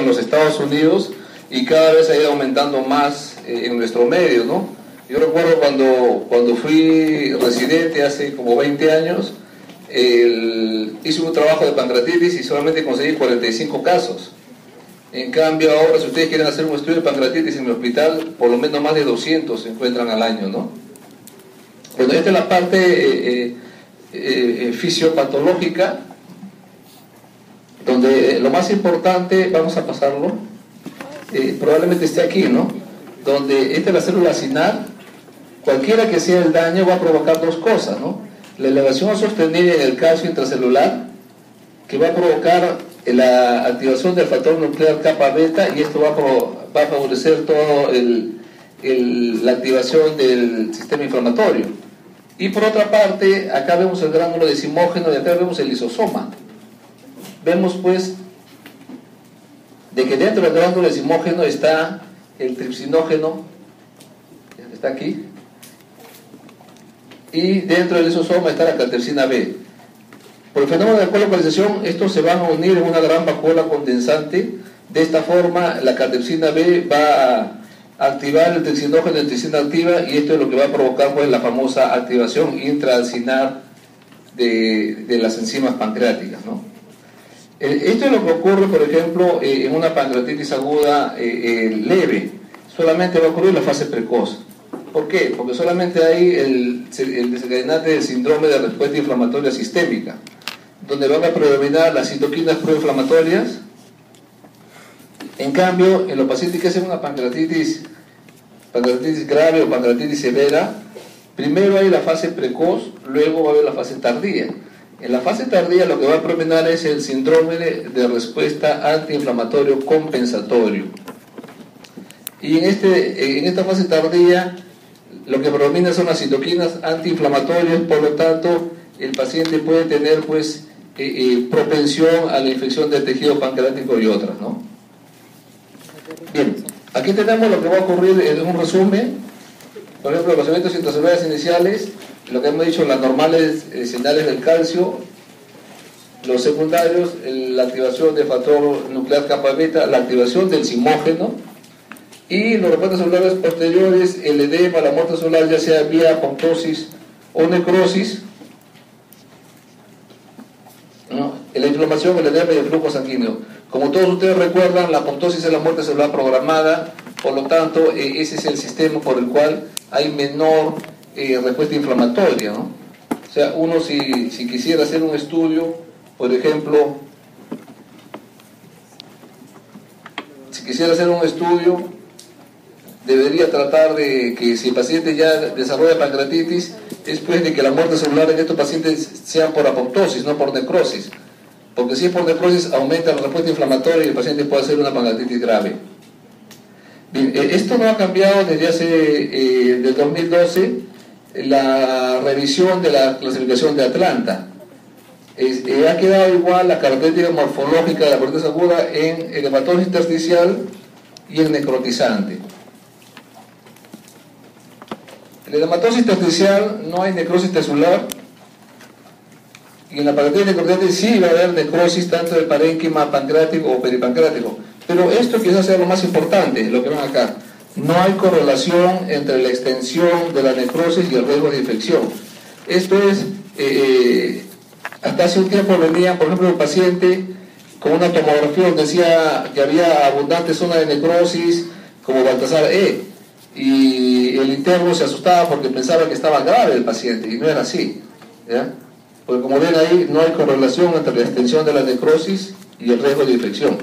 los Estados Unidos y cada vez ha ido aumentando más en nuestro medio, ¿no? Yo recuerdo cuando fui residente hace como 20 años, hice un trabajo de pancreatitis y solamente conseguí 45 casos. En cambio ahora, si ustedes quieren hacer un estudio de pancreatitis en el hospital, por lo menos más de 200 se encuentran al año, ¿no? Bueno, esta es la parte fisiopatológica, donde lo más importante, vamos a pasarlo, probablemente esté aquí, ¿no? Donde esta es la célula sinar. Cualquiera que sea el daño va a provocar dos cosas, ¿no? La elevación sostenida en el calcio intracelular, que va a provocar la activación del factor nuclear kappa beta, y esto va a favorecer todo la activación del sistema inflamatorio. Y por otra parte, acá vemos el gránulo decimógeno y acá vemos el lisosoma. Vemos pues de que dentro del gránulo decimógeno está el tripsinógeno, está aquí, y dentro del lisosoma está la catersina B. Por el fenómeno de colocalización, estos se van a unir en una gran vacuola condensante. De esta forma, la catersina B va a activar el tripsinógeno en tripsina activa, y esto es lo que va a provocar pues la famosa activación intraacinar de las enzimas pancreáticas, ¿no? Esto es lo que ocurre, por ejemplo, en una pancreatitis aguda leve. Solamente va a ocurrir en la fase precoz. ¿Por qué? Porque solamente hay el desencadenante del síndrome de respuesta inflamatoria sistémica, donde van a predominar las citoquinas proinflamatorias. En cambio, en los pacientes que hacen una pancreatitis grave o pancreatitis severa, primero hay la fase precoz, luego va a haber la fase tardía. En la fase tardía lo que va a predominar es el síndrome de respuesta antiinflamatorio compensatorio. Y en esta fase tardía lo que predomina son las citoquinas antiinflamatorias, por lo tanto el paciente puede tener pues propensión a la infección del tejido pancreático y otras, ¿no? Bien, aquí tenemos lo que va a ocurrir en un resumen. Por ejemplo, los eventos intracelulares iniciales, lo que hemos dicho, las normales señales del calcio, los secundarios, la activación del factor nuclear kappa beta, la activación del zimógeno, y los reportes celulares posteriores, el edema, la muerte celular, ya sea vía apoptosis o necrosis, ¿no? La inflamación, el edema y el flujo sanguíneo. Como todos ustedes recuerdan, la apoptosis es la muerte celular programada, por lo tanto, ese es el sistema por el cual hay menor respuesta inflamatoria, ¿no? O sea, uno si quisiera hacer un estudio, por ejemplo, debería tratar de que si el paciente ya desarrolla pancreatitis, es pues de que la muerte celular en estos pacientes sea por apoptosis, no por necrosis. Porque si es por necrosis, aumenta la respuesta inflamatoria y el paciente puede hacer una pancreatitis grave. Bien, esto no ha cambiado desde 2012, la revisión de la clasificación de Atlanta. Ha quedado igual la característica morfológica de la pancreatitis aguda en edematosis intersticial y en necrotizante. En la edematosis intersticial no hay necrosis tisular, y en la pancreatitis necrotizante sí va a haber necrosis tanto del parénquima pancreático o peripancreático. Pero esto quizás sea lo más importante, lo que ven acá. No hay correlación entre la extensión de la necrosis y el riesgo de infección. Esto es, hasta hace un tiempo venía, por ejemplo, un paciente con una tomografía donde decía que había abundante zona de necrosis, como Baltasar E, y el interno se asustaba porque pensaba que estaba grave el paciente, y no era así, ¿ya? Porque como ven ahí, no hay correlación entre la extensión de la necrosis y el riesgo de infección.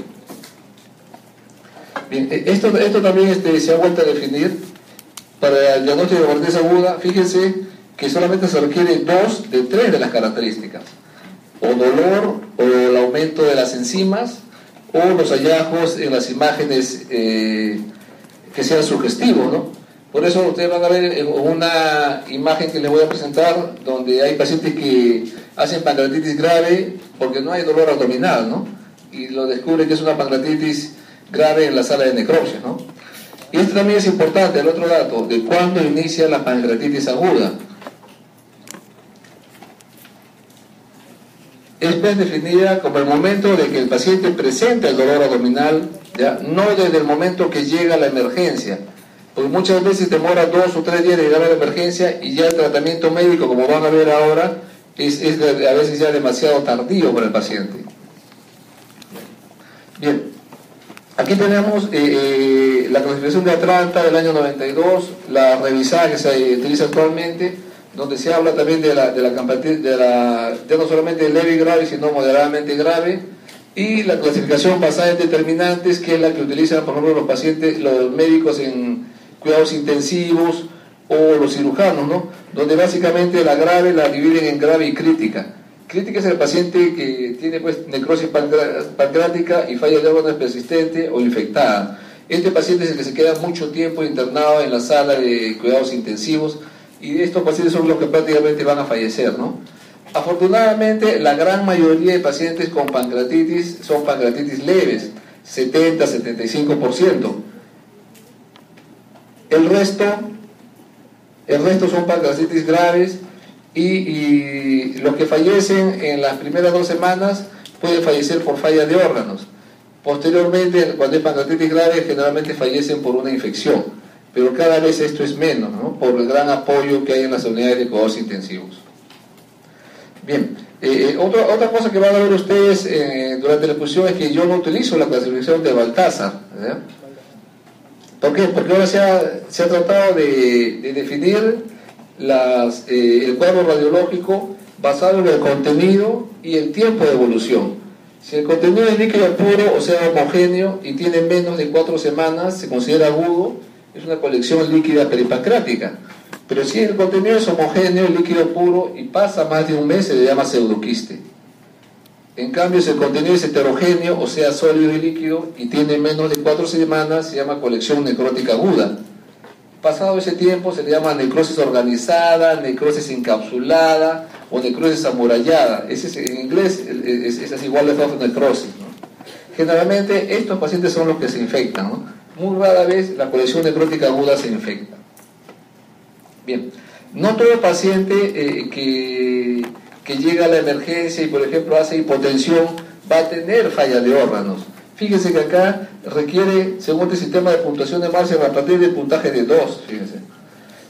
Bien, esto también se ha vuelto a definir para el diagnóstico de pancreatitis aguda. Fíjense que solamente se requiere 2 de 3 de las características: o dolor, o el aumento de las enzimas, o los hallazgos en las imágenes que sean sugestivos, ¿no? Por eso ustedes van a ver en una imagen que les voy a presentar, donde hay pacientes que hacen pancreatitis grave porque no hay dolor abdominal, ¿no? Y lo descubren que es una pancreatitis grave en la sala de necropsia, ¿no? Y esto también es importante, el otro dato, de cuándo inicia la pancreatitis aguda. es pues definida como el momento de que el paciente presenta el dolor abdominal, ¿ya? No desde el momento que llega a la emergencia, porque muchas veces demora 2 o 3 días de llegar a la emergencia y ya el tratamiento médico, como van a ver ahora, es a veces ya demasiado tardío para el paciente. Bien, aquí tenemos la clasificación de Atlanta del año 92, la revisada que se utiliza actualmente, donde se habla también ya no solamente leve y grave, sino moderadamente grave, y la clasificación basada en determinantes, que es la que utilizan, por ejemplo, los pacientes, los médicos en cuidados intensivos o los cirujanos, ¿no? Donde básicamente la grave la dividen en grave y crítica. Crítica es el paciente que tiene pues necrosis pancreática y falla de órganos persistente o infectada. Este paciente es el que se queda mucho tiempo internado en la sala de cuidados intensivos, y estos pacientes son los que prácticamente van a fallecer, ¿no? Afortunadamente, la gran mayoría de pacientes con pancreatitis son pancreatitis leves, 70-75%. El resto son pancreatitis graves, y los que fallecen en las primeras 2 semanas pueden fallecer por falla de órganos. Posteriormente, cuando hay pancreatitis grave, generalmente fallecen por una infección, pero cada vez esto es menos, ¿no? Por el gran apoyo que hay en las unidades de cuidados intensivos. Bien, otra cosa que van a ver ustedes durante la exposición es que yo no utilizo la clasificación de Baltazar, ¿verdad? ¿Por qué? Porque ahora se ha tratado de definir el cuadro radiológico basado en el contenido y el tiempo de evolución. Si el contenido es líquido puro, o sea homogéneo, y tiene menos de 4 semanas, se considera agudo, es una colección líquida peripancreática. Pero si el contenido es homogéneo, líquido puro, y pasa más de un mes, se le llama pseudoquiste. En cambio, si el contenido es heterogéneo, o sea sólido y líquido, y tiene menos de 4 semanas, se llama colección necrótica aguda. Pasado ese tiempo se le llama necrosis organizada, necrosis encapsulada o necrosis amurallada. En inglés es igual de necrosis, ¿no? Generalmente estos pacientes son los que se infectan, ¿no? Muy rara vez la colección necrótica aguda se infecta. Bien, no todo paciente que llega a la emergencia y por ejemplo hace hipotensión va a tener falla de órganos. Fíjense que acá requiere, según el sistema de puntuación de Marshall, a partir del puntaje de 2, fíjense.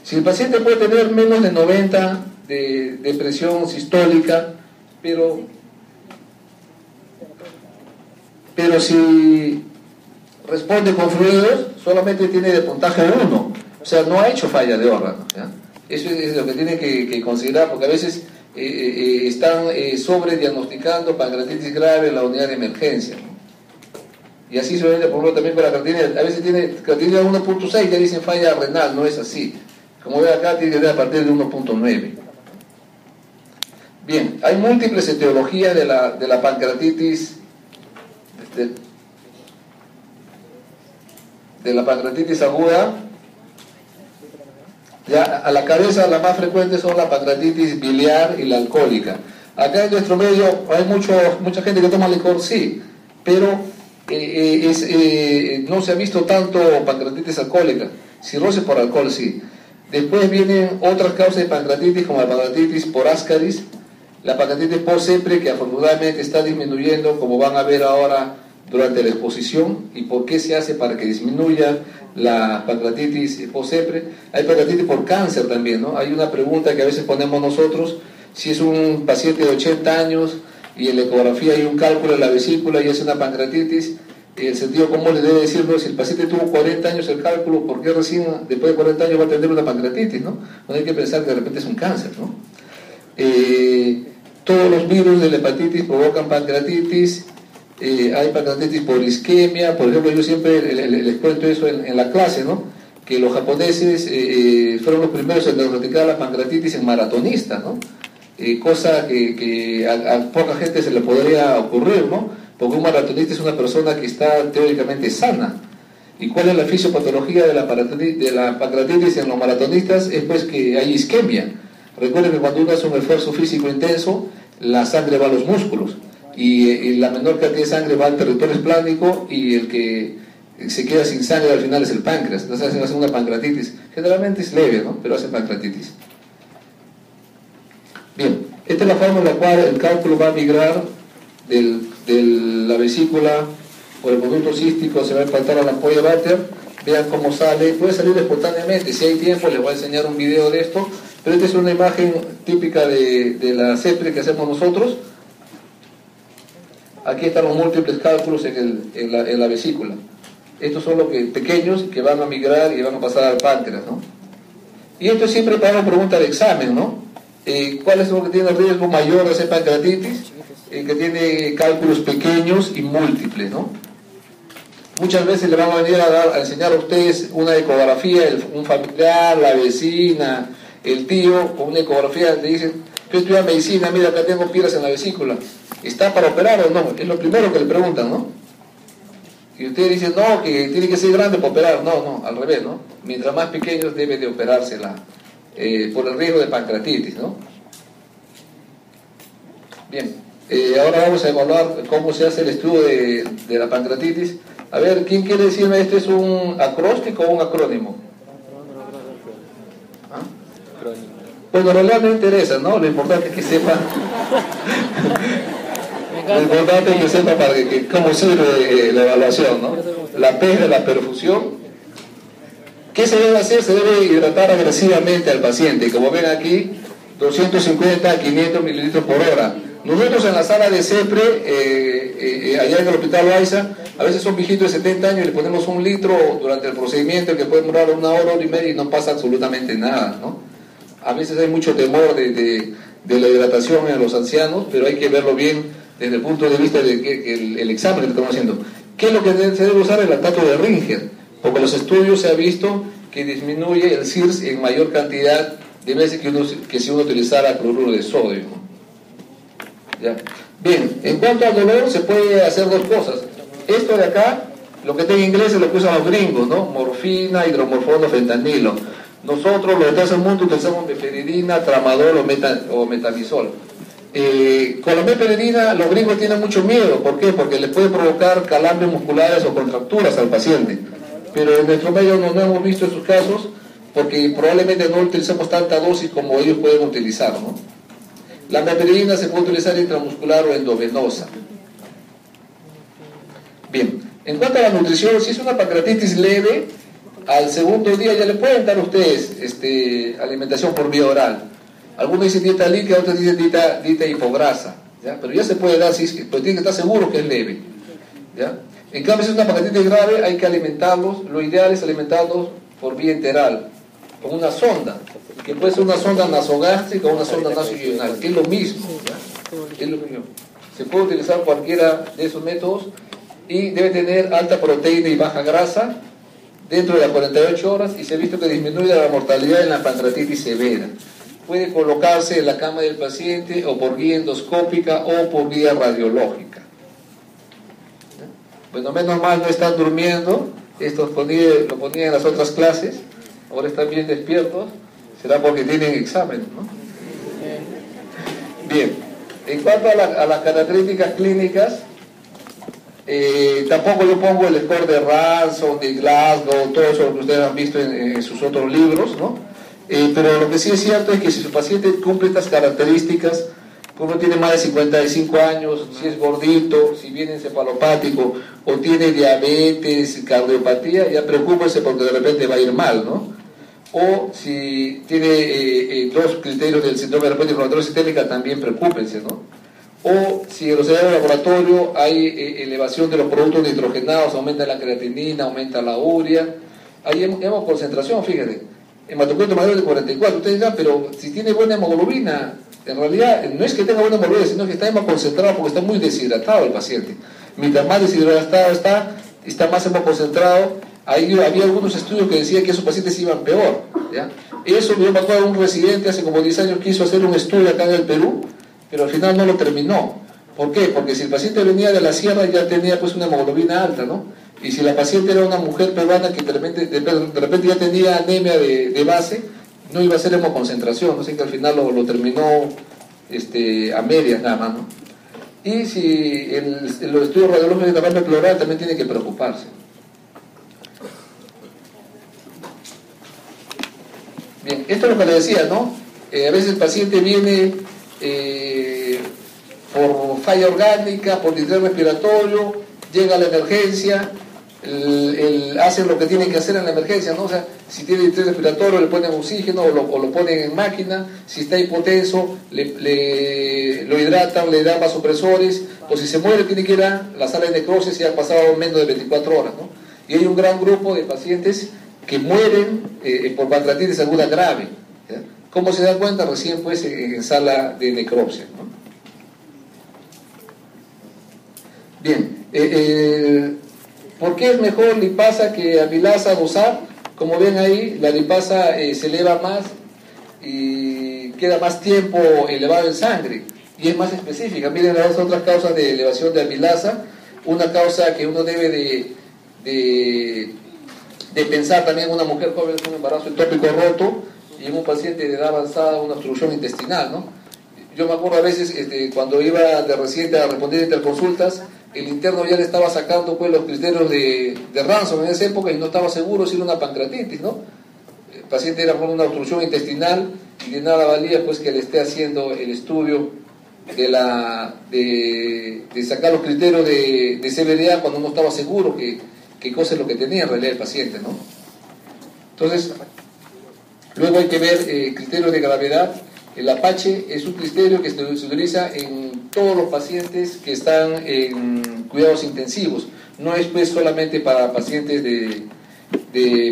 Si el paciente puede tener menos de 90 de presión sistólica, pero si responde con fluidos, solamente tiene de puntaje 1, o sea, no ha hecho falla de órganos, ¿ya? Eso es lo que tiene que considerar, porque a veces están sobrediagnosticando pancreatitis grave en la unidad de emergencia, ¿no? Y así se ve, por ejemplo, también con la creatinina. A veces tiene creatinina 1.6, ya dicen falla renal, no es así. Como ve acá, tiene que ser a partir de 1.9. Bien, hay múltiples etiologías de la pancreatitis, de la pancreatitis aguda. Ya a la cabeza, las más frecuentes son la pancreatitis biliar y la alcohólica. Acá en nuestro medio hay mucha gente que toma licor, sí, pero no se ha visto tanto pancreatitis alcohólica. Cirrosis por alcohol, sí. Después vienen otras causas de pancreatitis, como la pancreatitis por ascaris, la pancreatitis por sepre, que afortunadamente está disminuyendo, como van a ver ahora durante la exposición. ¿Y por qué se hace para que disminuya la pancreatitis por sepre? Hay pancreatitis por cáncer también, ¿no? Hay una pregunta que a veces ponemos nosotros: si es un paciente de 80 años y en la ecografía hay un cálculo en la vesícula y es una pancreatitis, el sentido común le debe decirlo: si el paciente tuvo 40 años el cálculo, ¿por qué recién después de 40 años va a tener una pancreatitis, ¿no? No hay que pensar que de repente es un cáncer, ¿no? Todos los virus de la hepatitis provocan pancreatitis. Hay pancreatitis por isquemia. Por ejemplo, yo siempre les cuento eso en la clase, ¿no? Que los japoneses fueron los primeros en diagnosticar la pancreatitis en maratonistas, ¿no? Cosa que a poca gente se le podría ocurrir, ¿no? Porque un maratonista es una persona que está teóricamente sana. ¿Y cuál es la fisiopatología de la pancreatitis en los maratonistas? Es pues que hay isquemia. Recuerden que cuando uno hace un esfuerzo físico intenso, la sangre va a los músculos, y la menor cantidad de sangre va al territorio esplánico, y el que se queda sin sangre al final es el páncreas. Entonces hacen una pancreatitis. Generalmente es leve, ¿no? Pero hacen pancreatitis. Bien, esta esta es la forma en la cual el cálculo va a migrar de la vesícula por el conducto cístico, se va a implantar a la ampolla váter. Vean cómo sale, puede salir espontáneamente. Si hay tiempo les voy a enseñar un video de esto, pero esta es una imagen típica de la CEPRE que hacemos nosotros. Aquí están los múltiples cálculos en la vesícula. Estos son los pequeños que van a migrar y van a pasar al páncreas, ¿no? Y esto siempre para una pregunta de examen, ¿no? ¿Cuál es lo que tiene el riesgo mayor de hacer pancreatitis? Que tiene cálculos pequeños y múltiples, ¿no? Muchas veces le van a venir a enseñar a ustedes una ecografía, un familiar, la vecina, el tío, con una ecografía, le dicen, yo estudio medicina, mira, acá tengo piedras en la vesícula, ¿está para operar o no? Es lo primero que le preguntan, ¿no? Y ustedes dicen, no, que tiene que ser grande para operar. No, al revés, ¿no? Mientras más pequeños debe de operársela por el riesgo de pancreatitis, ¿no? Bien, ahora vamos a evaluar cómo se hace el estudio de la pancreatitis. A ver, ¿quién quiere decirme este es un acróstico o un acrónimo? ¿Ah? Bueno, en realidad no interesa, ¿no? Lo importante es que sepa. Lo importante es que sepa para cómo sirve la evaluación, ¿no? La P es de la perfusión. ¿Qué se debe hacer? Se debe hidratar agresivamente al paciente. Como ven aquí, 250 a 500 mililitros por hora. Nosotros en la sala de CEPRE, allá en el Hospital Loaiza, a veces son viejitos de 70 años y le ponemos 1 litro durante el procedimiento que puede durar 1 hora, 1 hora y media y no pasa absolutamente nada, ¿no? A veces hay mucho temor de la hidratación en los ancianos, pero hay que verlo bien desde el punto de vista de el examen que estamos haciendo. ¿Qué es lo que se debe usar? El lactato de Ringer, porque en los estudios se ha visto que disminuye el CIRS en mayor cantidad de veces que si uno utilizara cloruro de sodio, ¿no? ¿Ya? Bien, en cuanto al dolor se puede hacer 2 cosas. Esto de acá, lo que está en inglés es lo que usan los gringos, ¿no? Morfina, hidromorfono, fentanilo. Nosotros, los de tercer mundo, utilizamos meperidina, tramadol o metamizol. Con la meperidina los gringos tienen mucho miedo. ¿Por qué? Porque les puede provocar calambres musculares o contracturas al paciente. Pero en nuestro medio no hemos visto esos casos porque probablemente no utilizamos tanta dosis como ellos pueden utilizar, ¿no? La meperidina se puede utilizar intramuscular o endovenosa. Bien, en cuanto a la nutrición, si es una pancreatitis leve, al segundo día ya le pueden dar a ustedes alimentación por vía oral. Algunos dicen dieta líquida, otros dicen dieta hipograsa, ¿ya? Pero ya se puede dar, pero tiene que estar seguro que es leve, ¿ya? En cambio, si es una pancreatitis grave, hay que alimentarlos. Lo ideal es alimentarlos por vía enteral, con una sonda, que puede ser una sonda nasogástrica o una sonda nasoional, que es lo mismo, ¿ya? Es lo mismo. Se puede utilizar cualquiera de esos métodos y debe tener alta proteína y baja grasa dentro de las 48 horas y se ha visto que disminuye la mortalidad en la pancreatitis severa. Puede colocarse en la cama del paciente o por guía endoscópica o por guía radiológica. Bueno, menos mal no están durmiendo, esto lo ponía en las otras clases, ahora están bien despiertos, será porque tienen examen, ¿no? Bien, en cuanto a las características clínicas, tampoco yo pongo el score de Ransom, de Glasgow, todo eso que ustedes han visto en sus otros libros, ¿no? Pero lo que sí es cierto es que si su paciente cumple estas características, como tiene más de 55 años, si es gordito, si viene encefalopático o tiene diabetes, cardiopatía, ya preocúpense porque de repente va a ir mal, ¿no? O si tiene 2 criterios del síndrome de repente inflamatoria sistémica, también preocúpense, ¿no? O si en los estudios de laboratorio hay elevación de los productos nitrogenados, aumenta la creatinina, aumenta la urea, hay hemoconcentración, fíjate, hematocrito mayor de 44, ustedes dirán, pero si tiene buena hemoglobina, en realidad no es que tenga buena hemoglobina, sino que está hemoconcentrado porque está muy deshidratado el paciente. Mientras más deshidratado está más hemoconcentrado. Había algunos estudios que decían que esos pacientes iban peor, ¿ya? Eso me pasó a un residente hace como 10 años, quiso hacer un estudio acá en el Perú, pero al final no lo terminó. ¿Por qué? Porque si el paciente venía de la sierra ya tenía pues una hemoglobina alta, ¿no? Y si la paciente era una mujer peruana que de repente ya tenía anemia de base, no iba a ser hemoconcentración, así que al final lo terminó a medias nada más, ¿no? Y si los estudios radiológicos de tamaño pleural también tienen que preocuparse. Bien, esto es lo que le decía, ¿no? A veces el paciente viene por falla orgánica, por distrés respiratorio, llega a la emergencia, hacen lo que tienen que hacer en la emergencia, ¿no? O sea, si tiene distrés respiratorio le ponen oxígeno o lo ponen en máquina, si está hipotenso lo hidratan, le dan vasopresores, o si se muere tiene que ir a la sala de necrosis y ha pasado menos de 24 horas, ¿no? Y hay un gran grupo de pacientes que mueren por pancreatitis aguda grave, ¿ya? ¿Cómo se da cuenta? Recién pues en sala de necropsia, ¿no? Bien, ¿por qué es mejor lipasa que amilasa dosar? Como ven ahí, la lipasa se eleva más y queda más tiempo elevado en sangre y es más específica. Miren las otras causas de elevación de amilasa. Una causa que uno debe de pensar también en una mujer joven con un embarazo ectópico roto y en un paciente de edad avanzada una obstrucción intestinal, ¿no? Yo me acuerdo a veces cuando iba de reciente a responder interconsultas, el interno ya le estaba sacando pues los criterios de Ransom en esa época y no estaba seguro si era una pancreatitis, ¿no? El paciente era con una obstrucción intestinal y de nada valía pues que le esté haciendo el estudio de sacar los criterios de CVDA cuando no estaba seguro qué cosa es lo que tenía en realidad el paciente, ¿no? Entonces, luego hay que ver criterios de gravedad. El Apache es un criterio que se utiliza en todos los pacientes que están en cuidados intensivos. No es pues solamente para pacientes de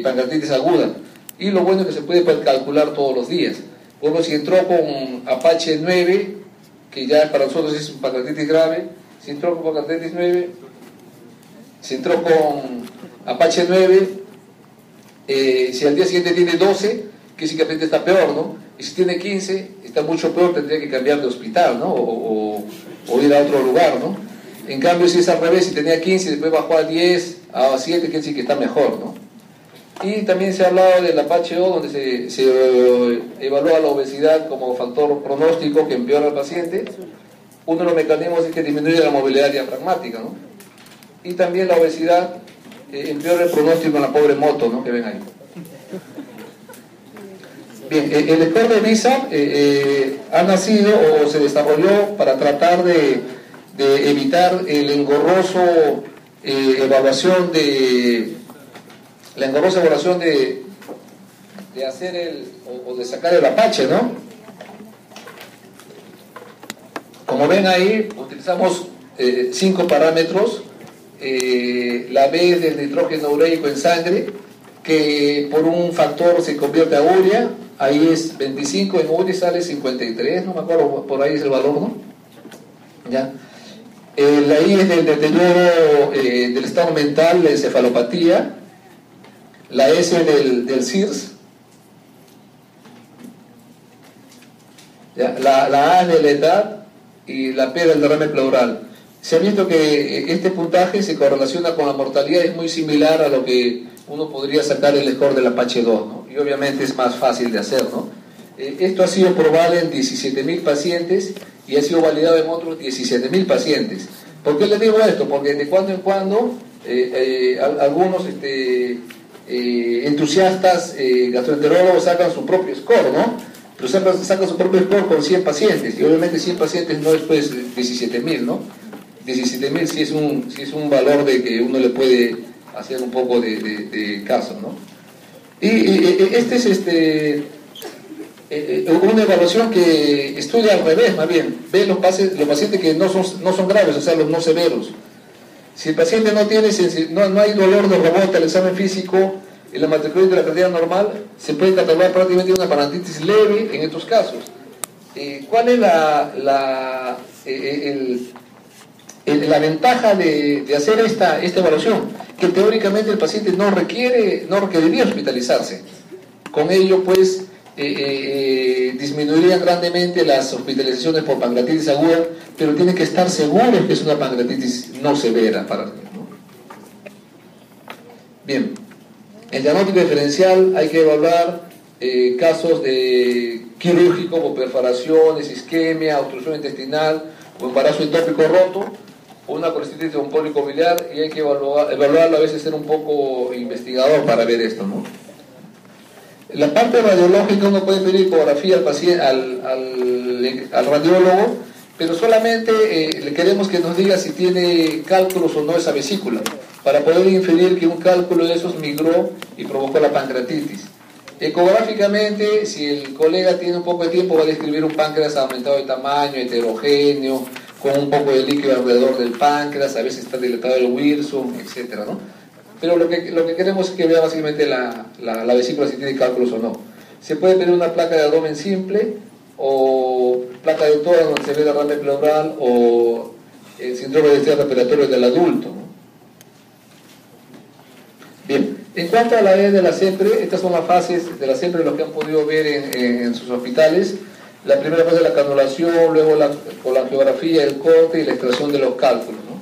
pancreatitis aguda. Y lo bueno es que se puede calcular todos los días. Por ejemplo, si entró con Apache 9, que ya para nosotros es un pancreatitis grave, si entró con pancreatitis 9, si entró con Apache 9, si al día siguiente tiene 12, físicamente está peor, ¿no? Y si tiene 15, está mucho peor, tendría que cambiar de hospital, ¿no? O ir a otro lugar, ¿no? En cambio, si es al revés, si tenía 15 y después bajó a 10, a 7, quiere decir que está mejor, ¿no? Y también se ha hablado del Apache O, donde se evalúa la obesidad como factor pronóstico que empeora al paciente. Uno de los mecanismos es que disminuye la movilidad diafragmática, ¿no? Y también la obesidad empeora el pronóstico en la pobre moto, ¿no? Que ven ahí. Bien, el score de VISA ha nacido o se desarrolló para tratar de evitar el engorroso evaluación de hacer o de sacar el Apache, ¿no? Como ven ahí, utilizamos 5 parámetros. La B del nitrógeno ureico en sangre, que por un factor se convierte a urea. Ahí es 25, en urea sale 53, no me acuerdo, por ahí es el valor, ¿no? Ya. La I es del deterioro del estado mental, de encefalopatía. La S del CIRS. ¿Ya? La A es de la edad y la P del derrame pleural. Se ha visto que este puntaje se correlaciona con la mortalidad, es muy similar a lo que uno podría sacar el score del Apache 2, ¿no? Y obviamente es más fácil de hacer, ¿no? Esto ha sido probable en 17.000 pacientes y ha sido validado en otros 17.000 pacientes. ¿Por qué les digo esto? Porque de cuando en cuando algunos entusiastas gastroenterólogos sacan su propio score, ¿no? Pero sacan su propio score con 100 pacientes y obviamente 100 pacientes no es pues 17.000, ¿no? 17.000 sí es un valor de que uno le puede hacer un poco de caso, ¿no? Y este es una evaluación que estudia al revés, más bien, ve los pacientes que no son graves, o sea, los no severos. Si el paciente no hay dolor de rebote al examen físico y la matricular de la cantidad normal, se puede catalogar prácticamente una pancreatitis leve en estos casos. ¿Cuál es la ventaja de hacer esta evaluación? Que teóricamente el paciente no requeriría hospitalizarse. Con ello, pues, disminuirían grandemente las hospitalizaciones por pancreatitis aguda, pero tiene que estar seguro que es una pancreatitis no severa, ¿no? Bien, el diagnóstico diferencial hay que evaluar casos de quirúrgico con perforaciones, isquemia, obstrucción intestinal o embarazo ectópico roto o una colestitis trombólico biliar, y hay que evaluarlo, a veces ser un poco investigador para ver esto, ¿no? La parte radiológica, uno puede pedir ecografía al al radiólogo, pero solamente le queremos que nos diga si tiene cálculos o no esa vesícula, para poder inferir que un cálculo de esos migró y provocó la pancreatitis. Ecográficamente, si el colega tiene un poco de tiempo, va a describir un páncreas aumentado de tamaño, heterogéneo, con un poco de líquido alrededor del páncreas, a veces está dilatado el Wirsum, etcétera, ¿no? Pero lo que queremos es que vea básicamente la vesícula, si tiene cálculos o no. Se puede pedir una placa de abdomen simple, o placa de tórax donde se ve derrame pleural, o el síndrome de estrés respiratorio del adulto, ¿no? Bien, en cuanto a la E de la CEPRE, estas son las fases de la CEPRE, lo que han podido ver en sus hospitales. La primera fase es la canulación, luego la colangiografía, el corte y la extracción de los cálculos, ¿no?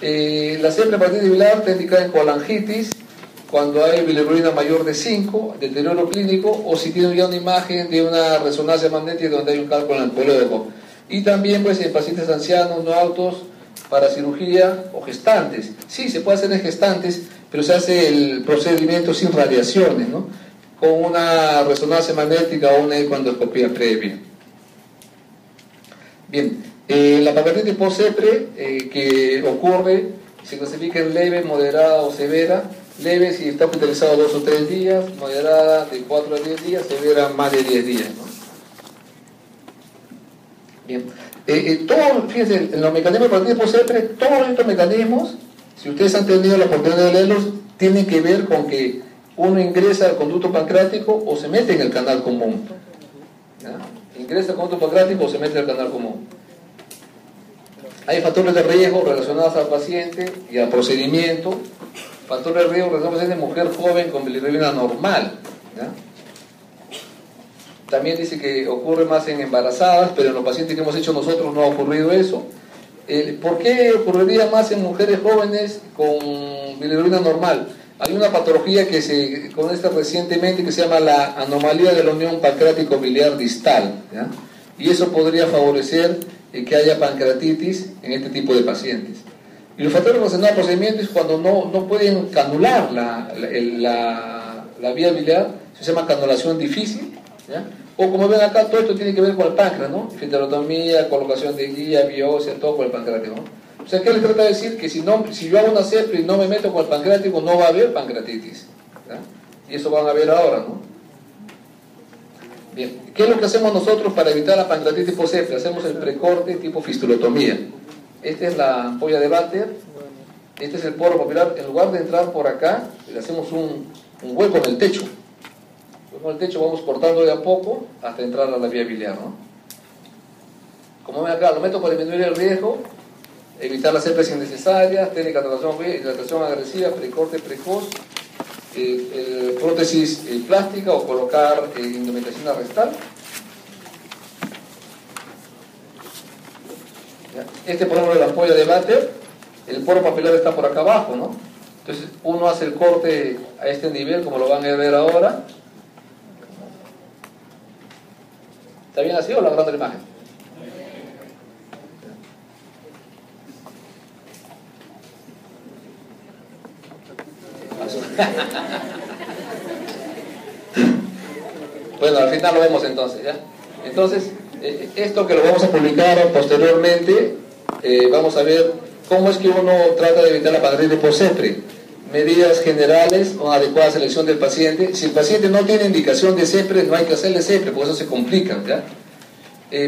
La CEPRE hepatitis biliar está indicada en colangitis, cuando hay bilirrubina mayor de 5, deterioro clínico, o si tienen ya una imagen de una resonancia magnética donde hay un cálculo en el colédoco. Y también pues en pacientes ancianos, no aptos para cirugía, o gestantes. Sí, se puede hacer en gestantes, pero se hace el procedimiento sin radiaciones, ¿no? Con una resonancia magnética o una ecoendoscopía previa. Bien, la pancreatitis post-CEPRE que ocurre, se clasifica en leve, moderada o severa. Leve si está hospitalizado 2 o 3 días, moderada de 4 a 10 días, severa más de 10 días, ¿no? Bien, fíjense, en los mecanismos de pancreatitis post-CEPRE, todos estos mecanismos, si ustedes han tenido la oportunidad de leerlos, tienen que ver con que uno ingresa al conducto pancreático o se mete en el canal común, ¿ya? Ingresa al conducto pancreático o se mete en el canal común. Hay factores de riesgo relacionados al paciente y al procedimiento. Factores de riesgo relacionados al paciente, mujer joven con bilirrubina normal, ¿ya? También dice que ocurre más en embarazadas, pero en los pacientes que hemos hecho nosotros no ha ocurrido eso. ¿Por qué ocurriría más en mujeres jóvenes con bilirrubina normal? Hay una patología que se conoce recientemente que se llama la anomalía de la unión pancreático-biliar distal, ¿ya? Y eso podría favorecer que haya pancreatitis en este tipo de pacientes. Y los factores relacionados al procedimiento es cuando no pueden canular la vía biliar, se llama canulación difícil, ¿ya? O como ven acá, todo esto tiene que ver con el páncreas, ¿no? Fiterotomía, colocación de guía, biopsia, todo con el pancreático, ¿no? O sea, ¿qué les trata de decir? Que si yo hago una CEPRE y no me meto con el pancreático, no va a haber pancreatitis, ¿ya? Y eso van a ver ahora, ¿no? Bien, ¿qué es lo que hacemos nosotros para evitar la pancreatitis post-CEPRE? Hacemos el precorte tipo fistulotomía. Esta es la ampolla de váter, este es el poro papilar. En lugar de entrar por acá, le hacemos un hueco en el techo. Con el techo vamos cortando de a poco hasta entrar a la vía biliar, ¿no? Como ven acá, lo meto para disminuir el riesgo, evitar las CEPRES innecesarias, técnica de hidratación agresiva, precorte precoz, prótesis plástica o colocar indometacina restal. Este, por ejemplo, es la ampolla de váter, el poro papilar está por acá abajo, ¿no? Entonces uno hace el corte a este nivel, como lo van a ver ahora. ¿Está bien así o la agarrando la imagen? Bueno, al final lo vemos entonces, ¿ya? Entonces, esto que lo vamos a publicar posteriormente, vamos a ver cómo es que uno trata de evitar la pancreatitis post-CEPRE. Medidas generales, una adecuada selección del paciente. Si el paciente no tiene indicación de CEPRE, no hay que hacerle CEPRE, porque eso se complica, ¿ya?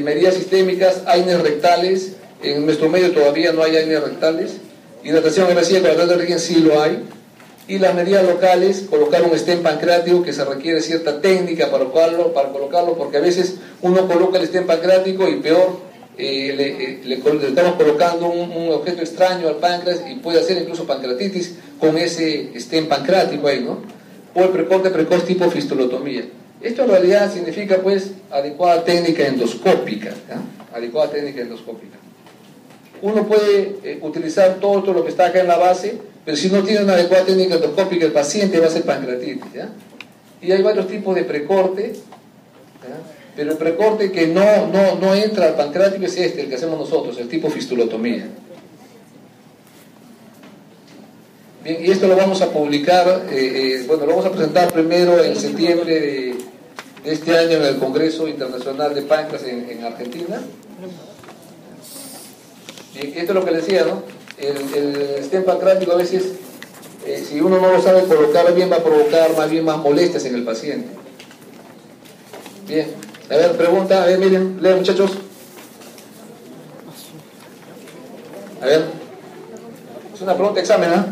Medidas sistémicas, AINES rectales. En nuestro medio todavía no hay AINES rectales. Hidratación agresiva con la de sí lo hay. Y las medidas locales, colocar un stent pancreático, que se requiere cierta técnica para colocarlo, porque a veces uno coloca el stent pancreático y peor, le estamos colocando un objeto extraño al páncreas y puede hacer incluso pancreatitis con ese stent pancreático ahí, ¿no? O el precorte precoz tipo fistulotomía. Esto en realidad significa pues adecuada técnica endoscópica, ¿ya? Adecuada técnica endoscópica. Uno puede utilizar todo lo que está acá en la base, pero si no tiene una adecuada técnica endoscópica, el paciente va a hacer pancreatitis, ¿ya? Y hay varios tipos de precorte, ¿ya? Pero el precorte que no entra al pancreático es el que hacemos nosotros, el tipo fistulotomía. Bien, y esto lo vamos a publicar, lo vamos a presentar primero en septiembre de este año en el Congreso Internacional de Páncreas en Argentina. Bien, esto es lo que les decía, ¿no? El stent pancreático a veces, si uno no lo sabe colocar bien, va a provocar más bien más molestias en el paciente. Bien, a ver, pregunta, a ver, miren, lean muchachos. A ver, es una pregunta de examen, ¿ah?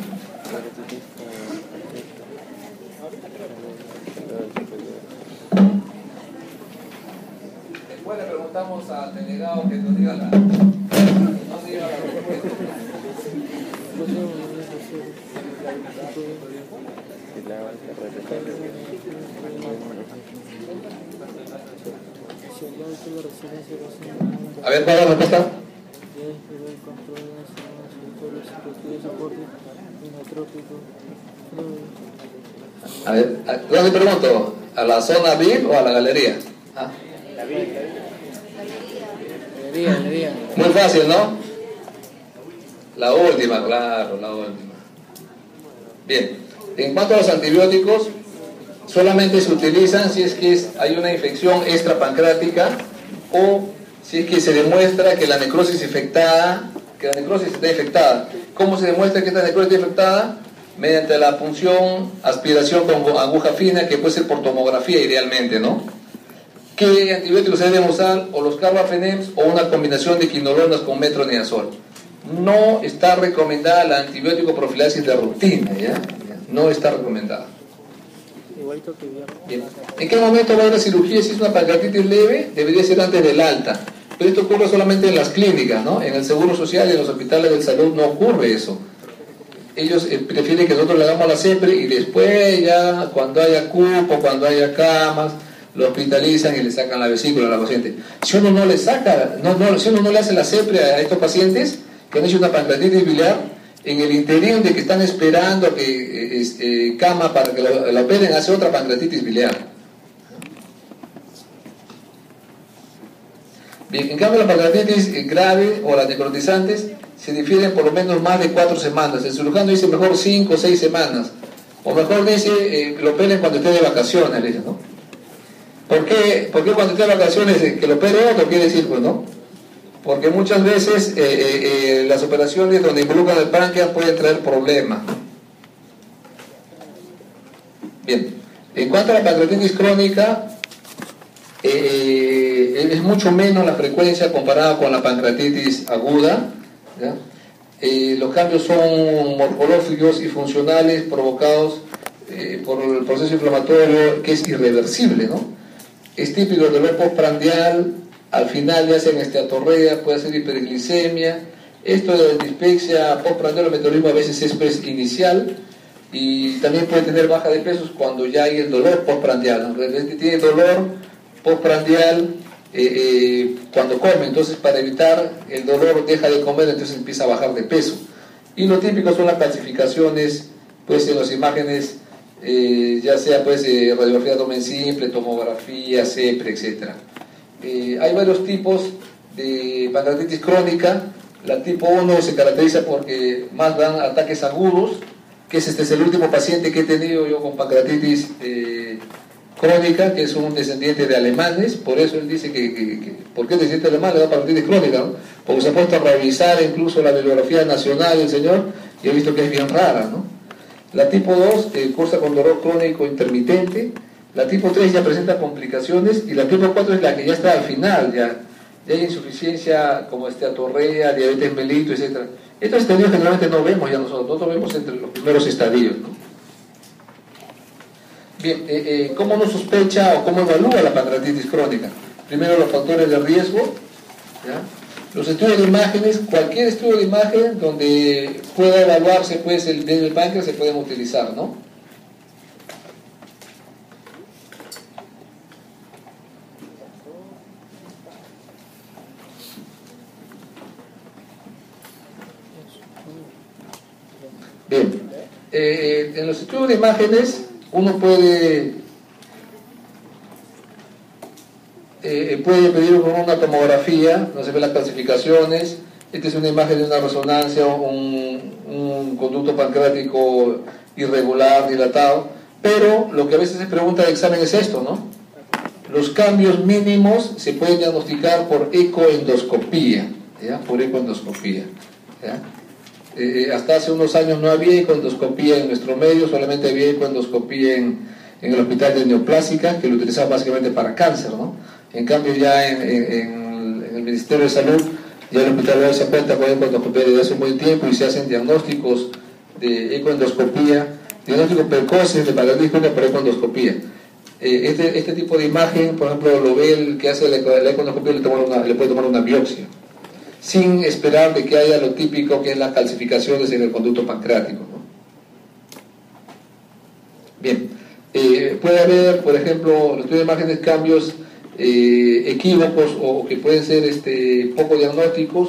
Después le preguntamos al delegado que nos diga la respuesta. A ver, ¿cuál es la respuesta? A ver, ¿dónde pregunto? ¿A la zona VIP o a la galería? ¿Ah? Galería. Muy fácil, ¿no? La última, claro, la última. Bien, en cuanto a los antibióticos, solamente se utilizan si es que hay una infección extrapancreática o si es que se demuestra que la necrosis infectada, que la necrosis está infectada. ¿Cómo se demuestra que esta necrosis está infectada? Mediante la punción, aspiración con aguja fina, que puede ser por tomografía idealmente, ¿no? ¿Qué antibióticos se deben usar? O los carbaphenems o una combinación de quinolonas con metronidazol. No está recomendada la antibiótico profilaxis de rutina, ¿ya? No está recomendada. Bien. ¿En qué momento va a una cirugía? Si es una pancreatitis leve, debería ser antes del alta. Pero esto ocurre solamente en las clínicas, ¿no? En el Seguro Social y en los hospitales de salud no ocurre eso. Ellos prefieren que nosotros le hagamos la CEPRE y después ya, cuando haya cupo, cuando haya camas, lo hospitalizan y le sacan la vesícula a la paciente. Si uno no le saca, si uno no le hace la CEPRE a estos pacientes que han hecho una pancreatitis biliar, en el interín de que están esperando que cama para que la operen, hace otra pancreatitis biliar. Bien, en cambio la pancreatitis grave o las necrotizantes se difieren por lo menos más de 4 semanas. El cirujano dice mejor 5 o 6 semanas. O mejor dice lo operen cuando esté de vacaciones, dice, ¿no? ¿Por qué cuando esté de vacaciones que lo opere otro? Quiere decir, pues, ¿no? Porque muchas veces las operaciones donde involucran el páncreas pueden traer problemas. Bien, en cuanto a la pancreatitis crónica, es mucho menos la frecuencia comparada con la pancreatitis aguda, ¿ya? Los cambios son morfológicos y funcionales provocados por el proceso inflamatorio que es irreversible, ¿no? Es típico del dolor postprandial, al final ya sea en esteatorrea, puede ser hiperglicemia. Esto de la dispepsia postprandial o meteorismo a veces es pues, inicial, y también puede tener baja de pesos cuando ya hay el dolor postprandial, ¿no? Tiene dolor postprandial cuando come, entonces para evitar el dolor deja de comer, entonces empieza a bajar de peso. Y lo típico son las calcificaciones, pues en las imágenes, ya sea pues radiografía de abdomen simple, tomografía, CEPRE, etc. Hay varios tipos de pancreatitis crónica. La tipo 1 se caracteriza porque más dan ataques agudos, que es el último paciente que he tenido yo con pancreatitis crónica, que es un descendiente de alemanes. Por eso él dice ¿por qué descendiente de alemán le da pancreatitis crónica, ¿no? Porque se ha puesto a revisar incluso la bibliografía nacional del señor y ha visto que es bien rara, ¿no? La tipo 2 cursa con dolor crónico intermitente. La tipo 3 ya presenta complicaciones, y la tipo 4 es la que ya está al final, ya hay insuficiencia como esteatorrea, diabetes mellitus, etc. Estos estadios generalmente no vemos ya nosotros vemos entre los primeros estadios, ¿no? Bien, ¿cómo uno sospecha o cómo evalúa la pancreatitis crónica? Primero, los factores de riesgo, ¿ya? Los estudios de imágenes, cualquier estudio de imagen donde pueda evaluarse pues el bien del páncreas se pueden utilizar, ¿no? Bien, en los estudios de imágenes uno puede pedir una tomografía, no se ven las calcificaciones. Esta es una imagen de una resonancia, un conducto pancreático irregular, dilatado. Pero lo que a veces se pregunta de examen es esto, ¿no? los cambios mínimos se pueden diagnosticar por ecoendoscopía, ¿ya? Por ecoendoscopía, ¿ya? Hasta hace unos años no había ecoendoscopía en nuestro medio, solamente había ecoendoscopía en el hospital de neoplásicas, que lo utilizaban básicamente para cáncer, ¿no? En cambio ya en el Ministerio de Salud, ya el hospital se cuenta con ecoendoscopía desde hace un buen tiempo y se hacen diagnósticos de ecoendoscopía, diagnósticos precoces de parálisis crónica por ecoendoscopía. Este tipo de imagen, por ejemplo, lo ve el que hace la ecoendoscopía, le puede tomar una biopsia, sin esperar de que haya lo típico que es las calcificaciones en el conducto pancreático, ¿no? Bien, puede haber, por ejemplo, los estudios de imágenes, cambios equívocos o que pueden ser poco diagnósticos,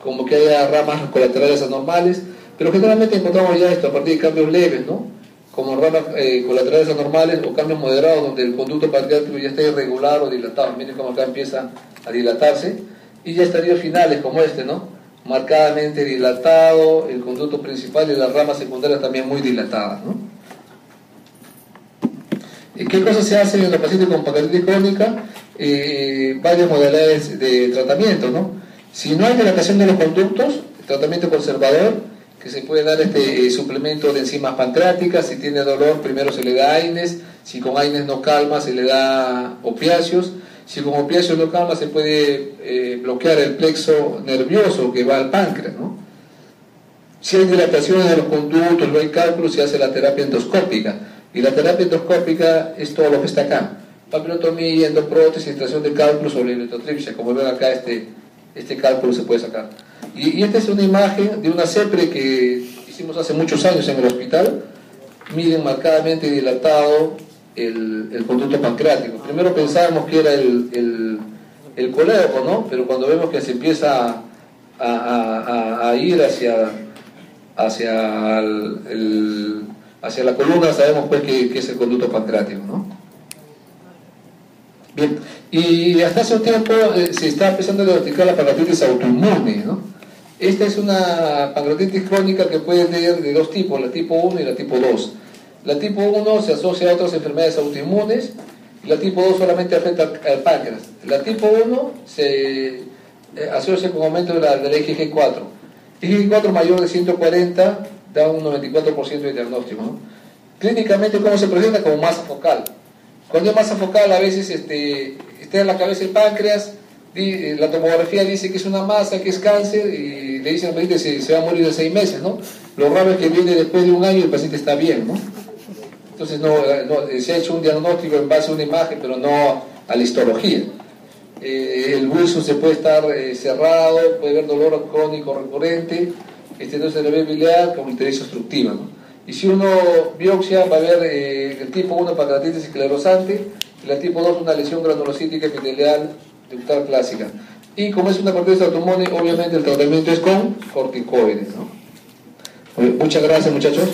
como que haya ramas colaterales anormales, pero generalmente encontramos ya esto a partir de cambios leves, ¿no? Como ramas colaterales anormales o cambios moderados donde el conducto pancreático ya está irregular o dilatado. Miren cómo acá empieza a dilatarse, y ya estadios finales como ¿no? Marcadamente dilatado, el conducto principal y las ramas secundarias también muy dilatadas, ¿no? ¿Qué cosas se hacen en los pacientes con pancreatitis crónica? Varias modalidades de tratamiento, ¿no? Si no hay dilatación de los conductos, tratamiento conservador, que se puede dar suplemento de enzimas pancreáticas. Si tiene dolor, primero se le da AINES, si con AINES no calma, se le da opiáceos. Si con opiáceos no calma, se puede bloquear el plexo nervioso que va al páncreas, ¿no? Si hay dilataciones de los conductos, no hay cálculos, se hace la terapia endoscópica. Y la terapia endoscópica es todo lo que está acá: papilotomía, endoprótesis, extracción de cálculos sobre litotripsia. Como ven acá, este cálculo se puede sacar. Y esta es una imagen de una CEPRE que hicimos hace muchos años en el hospital. Miren, marcadamente dilatado el conducto pancreático. Primero pensábamos que era el colédoco, ¿no? Pero cuando vemos que se empieza a ir hacia la columna, sabemos pues que es el conducto pancreático, ¿no? Bien, y hasta hace un tiempo se está empezando a diagnosticar la pancreatitis autoinmune, ¿no? Esta es una pancreatitis crónica que puede tener de dos tipos, la tipo 1 y la tipo 2. La tipo 1 se asocia a otras enfermedades autoinmunes, y la tipo 2 solamente afecta al páncreas. La tipo 1 se asocia con aumento de la IgG4. IgG4 mayor de 140 da un 94% de diagnóstico, ¿no? Clínicamente, ¿cómo se presenta? Como masa focal. Cuando hay masa focal, a veces está en la cabeza el páncreas, la tomografía dice que es una masa, que es cáncer, y le dicen al paciente se va a morir en 6 meses, ¿no? Lo raro es que viene después de un año y el paciente está bien, ¿no? Entonces se ha hecho un diagnóstico en base a una imagen, pero no a la histología. El Wilson se puede estar cerrado, puede haber dolor crónico recurrente, entonces se le ve biliar como ictericia obstructiva, ¿no? Y si uno biopsia, va a ver el tipo 1 pancreatitis esclerosante, y la tipo 2 una lesión granulocítica epitelial ductal clásica. Y como es una pancreatitis autoinmune, obviamente el tratamiento es con corticoides, ¿no? Muchas gracias, muchachos.